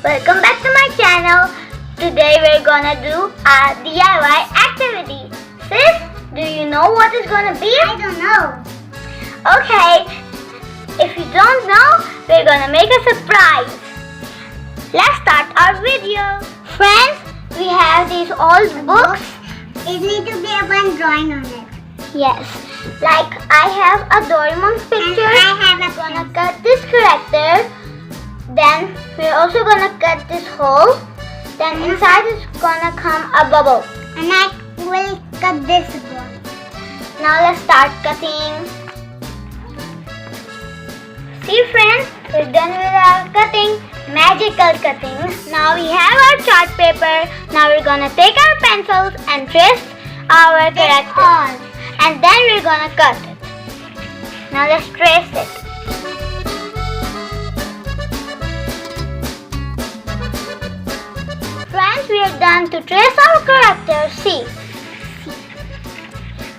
Welcome back to my channel. Today we're gonna do a DIY activity. Sis, do you know what it's gonna be? I don't know. Okay, if you don't know, we're gonna make a surprise. Let's start our video. Friends, we have these old books. It needs to be a one drawing on it. Yes, like I have a Doraemon picture. And I have a Gonna cut this character. Then we're also gonna cut this hole. Then inside is gonna come a bubble. And I will cut this one. Now let's start cutting. See friends, we're done with our cutting. Magical cutting. Now we have our chart paper. Now we're gonna take our pencils and trace our character. And then we're gonna cut it. Now let's trace it. Friends, we are done to trace our character. See.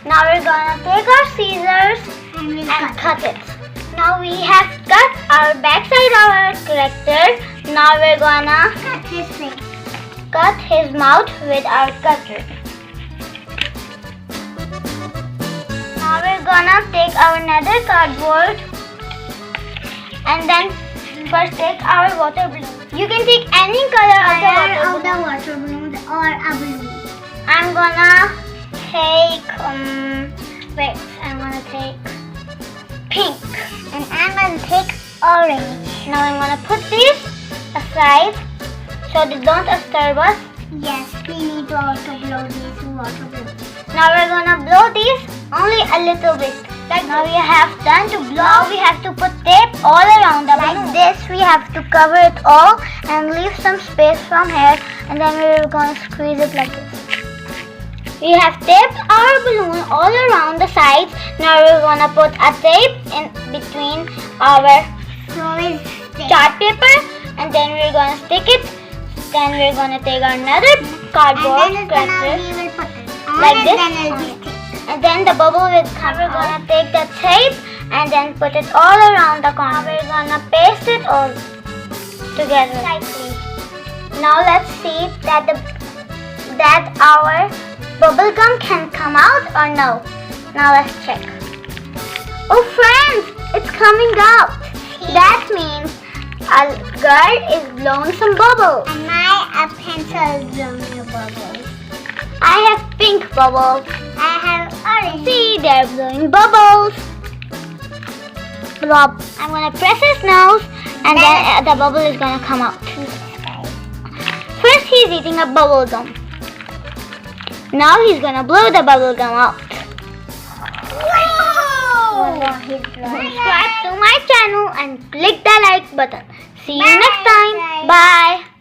Now we're gonna take our scissors and cut it. Now we have cut our backside of our character. Now we're gonna Cut his face. cut his mouth with our cutter. Now we're gonna take our another cardboard and then first take our water balloon. You can take any color of the water balloon. Or a balloon. I'm gonna take I'm gonna take pink. And I'm gonna take orange. Now I'm gonna put these aside so they don't disturb us. Yes, we need to also blow these water balloons. Now we're gonna blow these only a little bit. Like now we have done to blow. Now we have to put tape all around the balloon. Like this we have to cover it all and leave some space from here, and then we're gonna squeeze it like this. We have taped our balloon all around the sides. Now we're gonna put a tape in between our chart paper, and then we're gonna stick it. Then we're gonna take another cardboard we will put it on like and this, then it'll be stick. and then the bubble will come. We're gonna take the tape and then put it all around the corner. We're gonna paste it all together tightly. Now let's see that our bubble gum can come out or no. Now let's check. Oh friends, it's coming out. That means a girl is blowing some bubbles. And my pencil is blowing a bubble. I have pink bubbles. I have orange. See, they're blowing bubbles. Rob, I'm gonna press his nose and then the bubble is gonna come out. First, he's eating a bubble gum. Now he's gonna blow the bubble gum out. Subscribe to my channel and click the like button. See you next time. Bye.